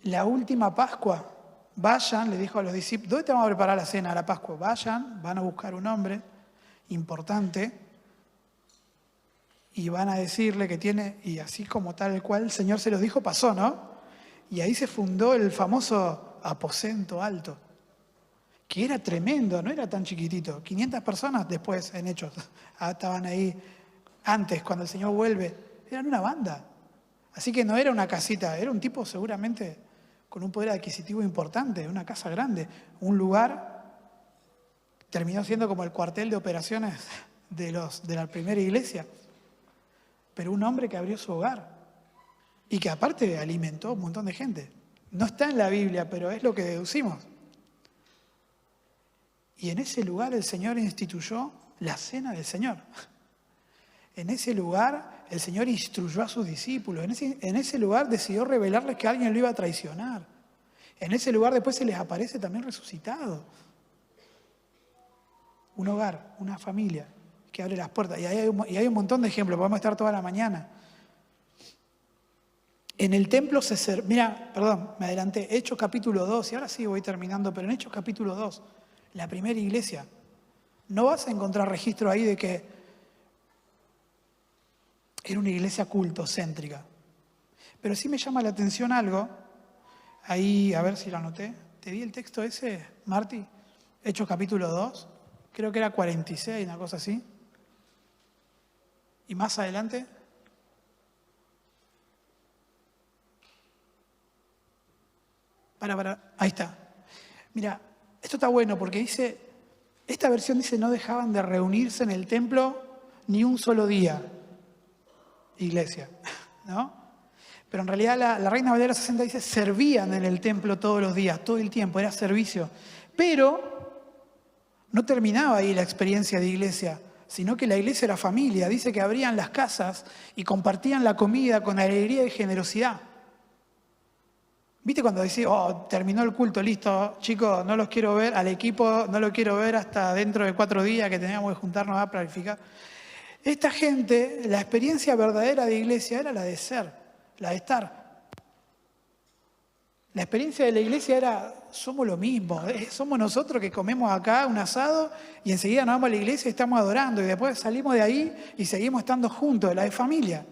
La última Pascua, vayan, le dijo a los discípulos, ¿dónde te vamos a preparar la cena a la Pascua? Vayan, van a buscar un hombre importante y van a decirle que tiene, y así como tal cual el Señor se los dijo, pasó, ¿no? Y ahí se fundó el famoso aposento alto, que era tremendo, no era tan chiquitito. 500 personas después en Hechos estaban ahí antes, cuando el Señor vuelve. Eran una banda. Así que no era una casita, era un tipo seguramente con un poder adquisitivo importante, una casa grande, un lugar. Terminó siendo como el cuartel de operaciones de la primera iglesia. Pero un hombre que abrió su hogar y que aparte alimentó a un montón de gente. No está en la Biblia, pero es lo que deducimos. Y en ese lugar el Señor instituyó la cena del Señor. En ese lugar el Señor instruyó a sus discípulos. En ese lugar decidió revelarles que alguien lo iba a traicionar. En ese lugar después se les aparece también resucitado. Un hogar, una familia que abre las puertas. Y hay un montón de ejemplos, podemos estar toda la mañana. En el templo me adelanté, Hechos capítulo 2, y ahora sí voy terminando, pero en Hechos capítulo 2, la primera iglesia, no vas a encontrar registro ahí de que era una iglesia cultocéntrica. Pero sí me llama la atención algo, ahí, a ver si lo anoté, ¿te di el texto ese, Marti? Hechos capítulo 2, creo que era 46, una cosa así. Y más adelante, ahí está. Mira, esto está bueno porque esta versión dice no dejaban de reunirse en el templo ni un solo día, iglesia, ¿no? Pero en realidad la Reina Valera 60 dice servían en el templo todos los días, todo el tiempo, era servicio. Pero no terminaba ahí la experiencia de iglesia, sino que la iglesia era familia. Dice que abrían las casas y compartían la comida con alegría y generosidad. ¿Viste cuando decís, terminó el culto, listo, chicos, no los quiero ver, al equipo no lo quiero ver hasta dentro de 4 días que teníamos que juntarnos a planificar? Esta gente, la experiencia verdadera de iglesia era la de ser, la de estar. La experiencia de la iglesia era, somos lo mismo, somos nosotros que comemos acá un asado y enseguida nos vamos a la iglesia y estamos adorando y después salimos de ahí y seguimos estando juntos, la de familia.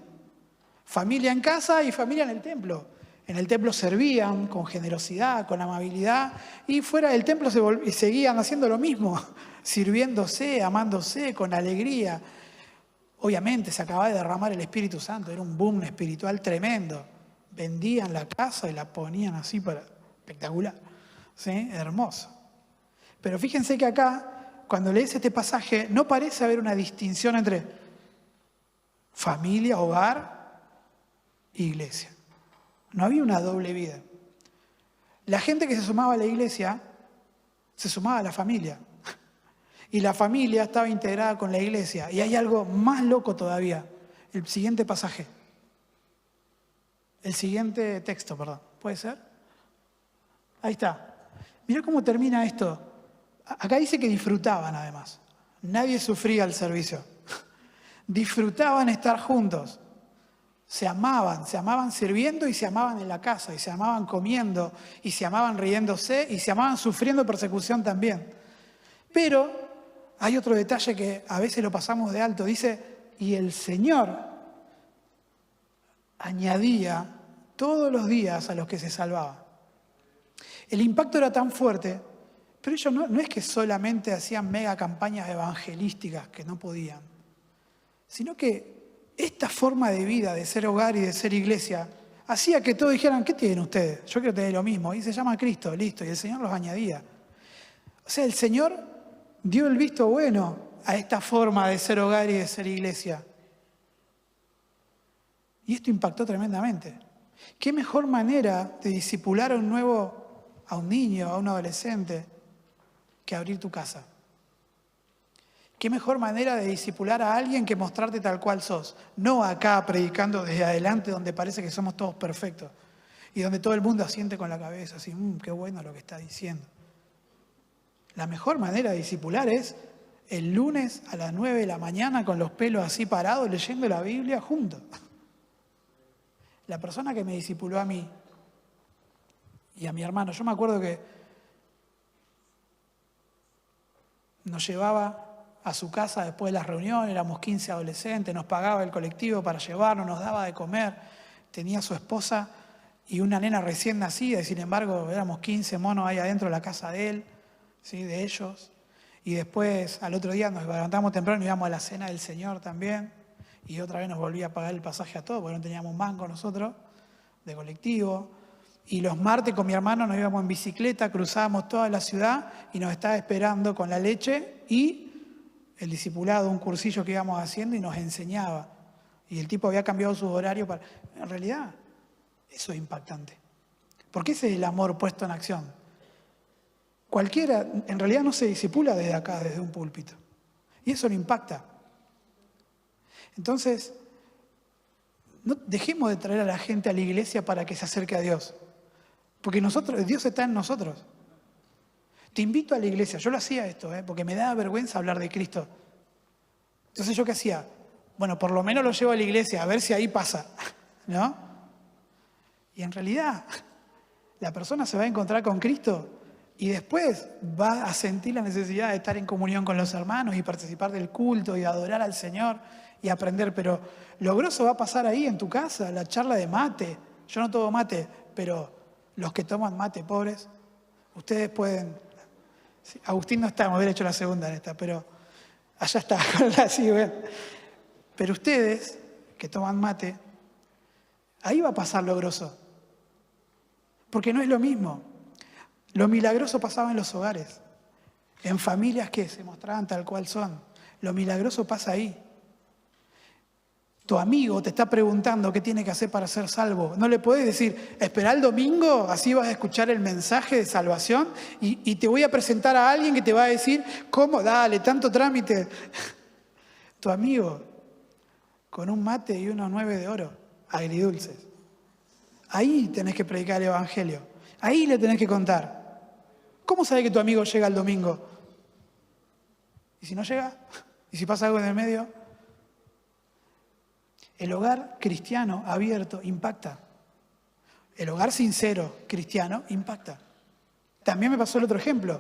Familia en casa y familia en el templo. En el templo servían con generosidad, con amabilidad y fuera del templo seguían haciendo lo mismo, sirviéndose, amándose, con alegría. Obviamente se acababa de derramar el Espíritu Santo, era un boom espiritual tremendo. Vendían la casa y la ponían así para... espectacular, ¿sí? Hermoso. Pero fíjense que acá, cuando lees este pasaje, no parece haber una distinción entre familia, hogar e iglesia. No había una doble vida. La gente que se sumaba a la iglesia, se sumaba a la familia. Y la familia estaba integrada con la iglesia. Y hay algo más loco todavía. El siguiente pasaje. El siguiente texto, perdón. ¿Puede ser? Ahí está. Mirá cómo termina esto. Acá dice que disfrutaban además. Nadie sufría el servicio. Disfrutaban estar juntos. Se amaban sirviendo y se amaban en la casa, y se amaban comiendo, y se amaban riéndose, y se amaban sufriendo persecución también. Pero hay otro detalle que a veces lo pasamos de alto. Dice, y el Señor añadía todos los días a los que se salvaban. El impacto era tan fuerte, pero ellos no es que solamente hacían mega campañas evangelísticas que no podían, sino que esta forma de vida, de ser hogar y de ser iglesia, hacía que todos dijeran, ¿qué tienen ustedes? Yo quiero tener lo mismo. Y se llama Cristo, listo. Y el Señor los añadía. O sea, el Señor dio el visto bueno a esta forma de ser hogar y de ser iglesia. Y esto impactó tremendamente. ¿Qué mejor manera de discipular a un niño, a un adolescente, que abrir tu casa? ¿Qué mejor manera de discipular a alguien que mostrarte tal cual sos? No acá predicando desde adelante donde parece que somos todos perfectos y donde todo el mundo asiente con la cabeza, así, qué bueno lo que está diciendo. La mejor manera de discipular es el lunes a las 9 de la mañana con los pelos así parados leyendo la Biblia juntos. La persona que me discipuló a mí y a mi hermano, yo me acuerdo que nos llevaba a su casa después de las reuniones, éramos 15 adolescentes, nos pagaba el colectivo para llevarnos, nos daba de comer, tenía su esposa y una nena recién nacida, y sin embargo éramos 15 monos ahí adentro de la casa de él, ¿sí? De ellos. Y después al otro día nos levantamos temprano y íbamos a la cena del Señor también, y otra vez nos volvía a pagar el pasaje a todos, porque no teníamos un mango nosotros, de colectivo. Y los martes con mi hermano nos íbamos en bicicleta, cruzábamos toda la ciudad y nos estaba esperando con la leche y el discipulado, un cursillo que íbamos haciendo y nos enseñaba. Y el tipo había cambiado su horario para... En realidad, eso es impactante. Porque ese es el amor puesto en acción. Cualquiera, en realidad no se discipula desde acá, desde un púlpito. Y eso lo impacta. Entonces, no dejemos de traer a la gente a la iglesia para que se acerque a Dios. Porque Dios está en nosotros. Te invito a la iglesia. Yo lo hacía esto, porque me daba vergüenza hablar de Cristo. Entonces, ¿yo qué hacía? Bueno, por lo menos lo llevo a la iglesia, a ver si ahí pasa, ¿no? Y en realidad, la persona se va a encontrar con Cristo y después va a sentir la necesidad de estar en comunión con los hermanos y participar del culto y adorar al Señor y aprender. Pero lo grosso va a pasar ahí en tu casa, la charla de mate. Yo no tomo mate, pero los que toman mate, pobres, ustedes pueden... Sí, Agustín no está, me hubiera hecho la segunda en esta, pero allá está, así, ¿ven? Pero ustedes, que toman mate, ahí va a pasar lo grosso. Porque no es lo mismo. Lo milagroso pasaba en los hogares, en familias que se mostraban tal cual son. Lo milagroso pasa ahí. Tu amigo te está preguntando qué tiene que hacer para ser salvo. No le podés decir, espera el domingo, así vas a escuchar el mensaje de salvación y te voy a presentar a alguien que te va a decir, ¿cómo? Dale, tanto trámite. Tu amigo, con un mate y unos 9 de oro, agridulces. Ahí tenés que predicar el evangelio. Ahí le tenés que contar. ¿Cómo sabés que tu amigo llega el domingo? ¿Y si no llega? ¿Y si pasa algo en el medio? El hogar cristiano abierto impacta. El hogar sincero cristiano impacta. También me pasó el otro ejemplo,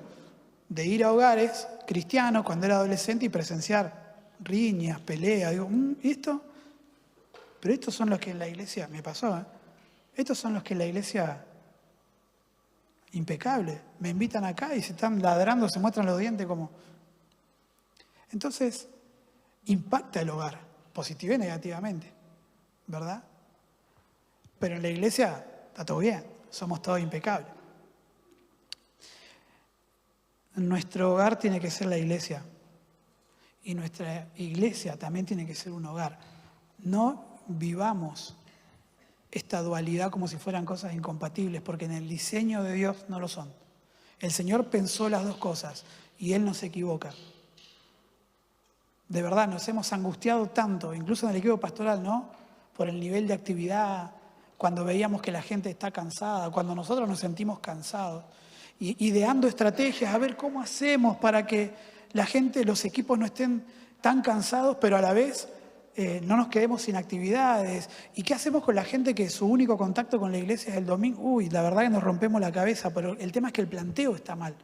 de ir a hogares cristianos cuando era adolescente y presenciar riñas, peleas. Digo, ¿y esto? Pero estos son los que en la iglesia, me pasó, estos son los que en la iglesia, impecable, me invitan acá y se están ladrando, se muestran los dientes como... Entonces, impacta el hogar, positiva y negativamente, ¿verdad? Pero en la iglesia está todo bien, somos todos impecables. Nuestro hogar tiene que ser la iglesia. Y nuestra iglesia también tiene que ser un hogar. No vivamos esta dualidad como si fueran cosas incompatibles, porque en el diseño de Dios no lo son. El Señor pensó las dos cosas y Él no se equivoca. De verdad, nos hemos angustiado tanto, incluso en el equipo pastoral, ¿no? Por el nivel de actividad, cuando veíamos que la gente está cansada, cuando nosotros nos sentimos cansados. Ideando estrategias, a ver cómo hacemos para que la gente, los equipos no estén tan cansados, pero a la vez no nos quedemos sin actividades. ¿Y qué hacemos con la gente que su único contacto con la iglesia es el domingo? Uy, la verdad que nos rompemos la cabeza, pero el tema es que el planteo está mal.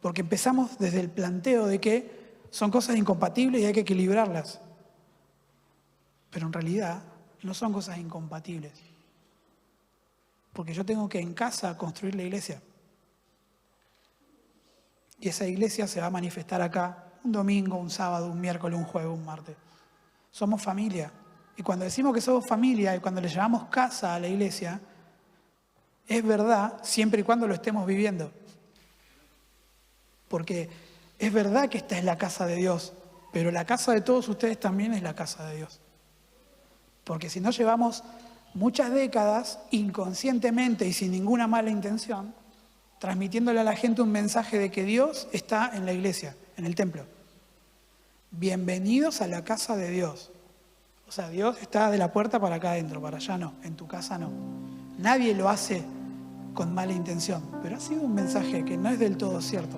Porque empezamos desde el planteo de que son cosas incompatibles y hay que equilibrarlas. Pero en realidad no son cosas incompatibles. Porque yo tengo que en casa construir la iglesia. Y esa iglesia se va a manifestar acá un domingo, un sábado, un miércoles, un jueves, un martes. Somos familia. Y cuando decimos que somos familia y cuando le llamamos casa a la iglesia, es verdad siempre y cuando lo estemos viviendo. Porque es verdad que esta es la casa de Dios, pero la casa de todos ustedes también es la casa de Dios. Porque si no llevamos muchas décadas inconscientemente y sin ninguna mala intención, transmitiéndole a la gente un mensaje de que Dios está en la iglesia, en el templo. Bienvenidos a la casa de Dios. O sea, Dios está de la puerta para acá adentro, para allá no, en tu casa no. Nadie lo hace con mala intención, pero ha sido un mensaje que no es del todo cierto.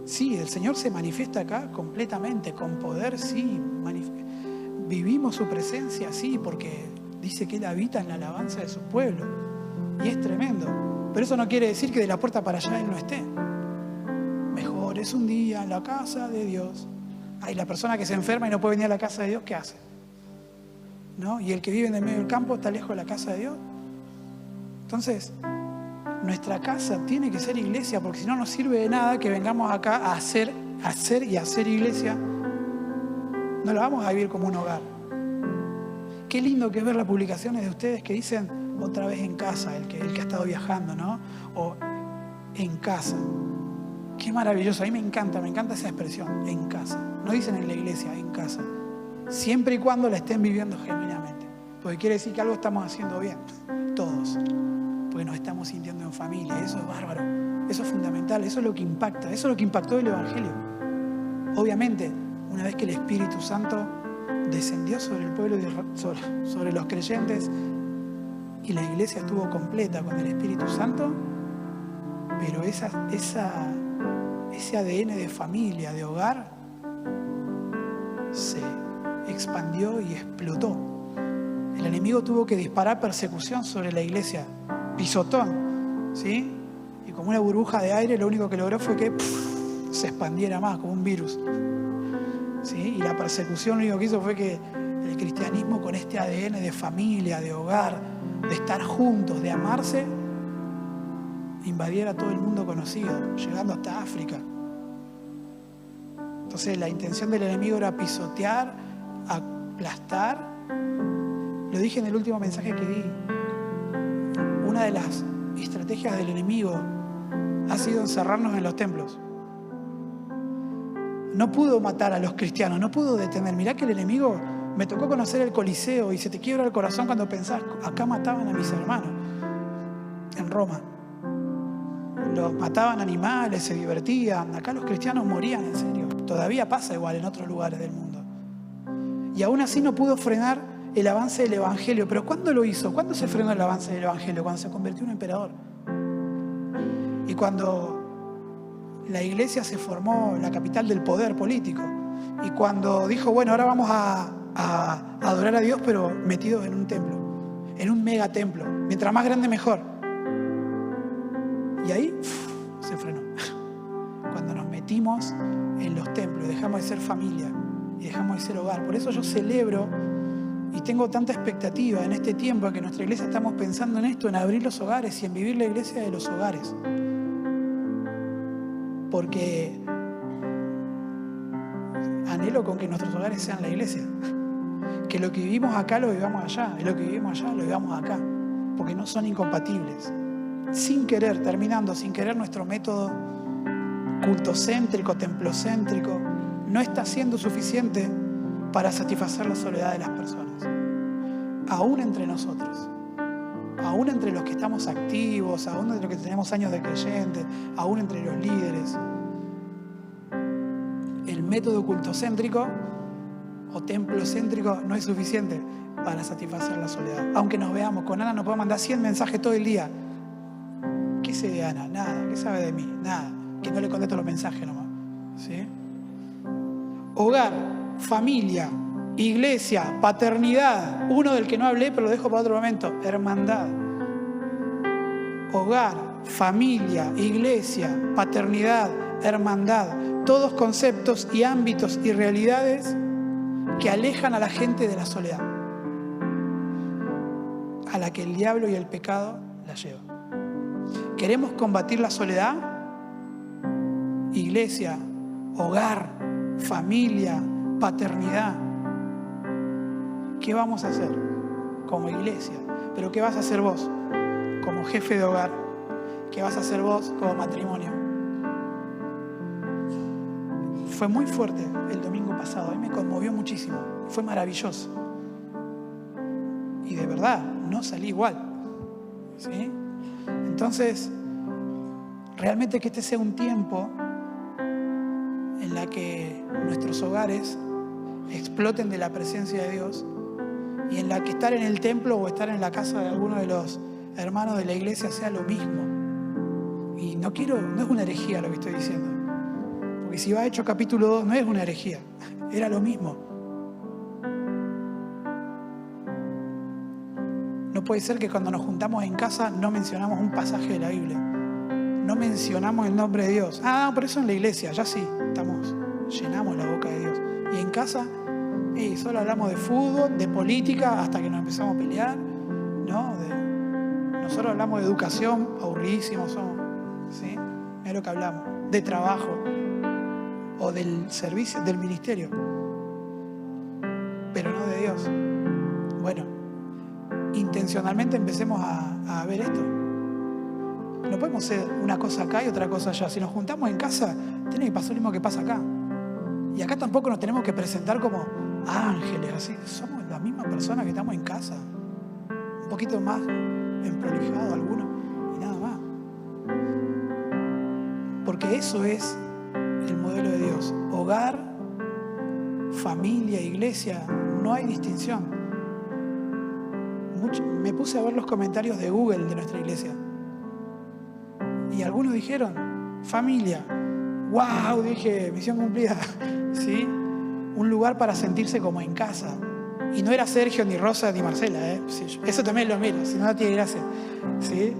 Sí, el Señor se manifiesta acá completamente, con poder, sí. Vivimos su presencia, sí, porque dice que Él habita en la alabanza de su pueblo. Y es tremendo. Pero eso no quiere decir que de la puerta para allá Él no esté. Mejor es un día en la casa de Dios. Hay la persona que se enferma y no puede venir a la casa de Dios, ¿qué hace? ¿No? Y el que vive en el medio del campo está lejos de la casa de Dios. Entonces, nuestra casa tiene que ser iglesia, porque si no nos sirve de nada que vengamos acá a hacer iglesia. No la vamos a vivir como un hogar. Qué lindo que es ver las publicaciones de ustedes que dicen otra vez en casa, el que ha estado viajando, ¿no? O en casa. Qué maravilloso, a mí me encanta esa expresión, en casa. No dicen en la iglesia, en casa. Siempre y cuando la estén viviendo genuinamente. Porque quiere decir que algo estamos haciendo bien, todos. Porque nos estamos sintiendo en familia, eso es bárbaro. Eso es fundamental, eso es lo que impacta, eso es lo que impactó el Evangelio. Obviamente, una vez que el Espíritu Santo descendió sobre el pueblo, sobre los creyentes, y la iglesia estuvo completa con el Espíritu Santo, pero ese ADN de familia, de hogar, se expandió y explotó. El enemigo tuvo que disparar persecución sobre la iglesia, pisotón, ¿sí? Y como una burbuja de aire, lo único que logró fue que se expandiera más, como un virus, ¿sí? Y la persecución lo único que hizo fue que el cristianismo, con este ADN de familia, de hogar, de estar juntos, de amarse, invadiera todo el mundo conocido, llegando hasta África. Entonces la intención del enemigo era pisotear, aplastar. Lo dije en el último mensaje que di. Una de las estrategias del enemigo ha sido encerrarnos en los templos. No pudo matar a los cristianos, no pudo detener. Mirá que el enemigo... Me tocó conocer el Coliseo y se te quiebra el corazón cuando pensás, acá mataban a mis hermanos, en Roma. Los mataban animales, se divertían. Acá los cristianos morían, en serio. Todavía pasa igual en otros lugares del mundo. Y aún así no pudo frenar el avance del Evangelio. ¿Pero cuándo lo hizo? ¿Cuándo se frenó el avance del Evangelio? Cuando se convirtió en emperador. Y cuando la iglesia se formó la capital del poder político. Y cuando dijo, bueno, ahora vamos a adorar a Dios, pero metidos en un templo. en un mega templo. Mientras más grande, mejor. Y ahí se frenó. Cuando nos metimos en los templos, dejamos de ser familia y dejamos de ser hogar. Por eso yo celebro y tengo tanta expectativa en este tiempo en que nuestra iglesia estamos pensando en esto, en abrir los hogares y en vivir la iglesia de los hogares. Porque anhelo con que nuestros hogares sean la iglesia. Que lo que vivimos acá lo vivamos allá, y lo que vivimos allá lo vivamos acá. Porque no son incompatibles. Sin querer, terminando, sin querer, nuestro método cultocéntrico, templocéntrico, no está siendo suficiente para satisfacer la soledad de las personas. Aún entre nosotros, aún entre los que estamos activos, aún entre los que tenemos años de creyentes, aún entre los líderes, el método cultocéntrico o templocéntrico no es suficiente para satisfacer la soledad. Aunque nos veamos, con Ana nos podemos mandar 100 mensajes todo el día. ¿Qué sé de Ana? Nada. ¿Qué sabe de mí? Nada. Que no le contesto los mensajes nomás. ¿Sí? Hogar, familia, iglesia, paternidad. Uno del que no hablé, pero lo dejo para otro momento. Hermandad. Hogar, familia, iglesia, paternidad, hermandad. Todos conceptos y ámbitos y realidades que alejan a la gente de la soledad, a la que el diablo y el pecado la llevan. ¿Queremos combatir la soledad? Iglesia, hogar, familia, paternidad. ¿Qué vamos a hacer como iglesia? ¿Pero qué vas a hacer vos como jefe de hogar? ¿Qué vas a hacer vos como matrimonio? Fue muy fuerte el domingo pasado, a mí me conmovió muchísimo, fue maravilloso. Y de verdad, no salí igual. ¿Sí? Entonces, realmente que este sea un tiempo en la que nuestros hogares exploten de la presencia de Dios y en la que estar en el templo o estar en la casa de alguno de los hermanos de la iglesia sea lo mismo. Y no es una herejía lo que estoy diciendo. Porque si va a Hechos capítulo 2 no es una herejía, era lo mismo. No puede ser que cuando nos juntamos en casa no mencionamos un pasaje de la Biblia. No mencionamos el nombre de Dios. Por eso en la iglesia, ya sí, llenamos la boca de Dios. Y en casa, solo hablamos de fútbol, de política, hasta que nos empezamos a pelear. ¿No? Nosotros hablamos de educación, aburridísimos somos. ¿Sí? Es lo que hablamos. De trabajo. O del servicio, del ministerio. Pero no de Dios. Bueno, intencionalmente empecemos a ver esto. No podemos ser una cosa acá y otra cosa allá. Si nos juntamos en casa, tiene que pasar lo mismo que pasa acá. Y acá tampoco nos tenemos que presentar como ángeles, así. Somos la misma persona que estamos en casa. Un poquito más emprolijado algunos y nada más. Porque eso es el modelo de Dios. Hogar, familia, iglesia, no hay distinción. Me puse a ver los comentarios de Google de nuestra iglesia. Y algunos dijeron, familia. ¡Wow! Dije, misión cumplida. ¿Sí? Un lugar para sentirse como en casa. Y no era Sergio, ni Rosa, ni Marcela. Sí, eso también lo miro, si no tiene gracia. ¿Sí?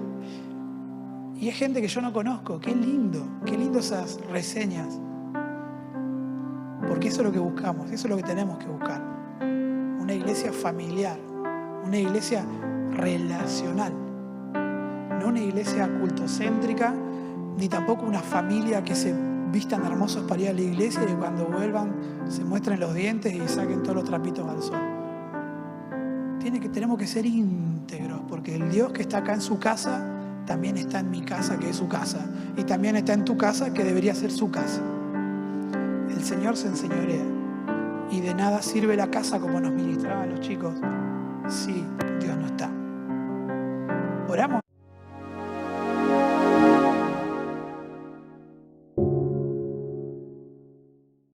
Y es gente que yo no conozco. Qué lindo esas reseñas. Porque eso es lo que buscamos, eso es lo que tenemos que buscar. Una iglesia familiar, una iglesia relacional. No una iglesia cultocéntrica, ni tampoco una familia que se vistan hermosos para ir a la iglesia y cuando vuelvan se muestren los dientes y saquen todos los trapitos al sol. Tenemos que ser íntegros, porque el Dios que está acá en su casa también está en mi casa, que es su casa, y también está en tu casa, que debería ser su casa. El Señor se enseñorea, y de nada sirve la casa, como nos ministraban los chicos, si Dios no está. Oramos.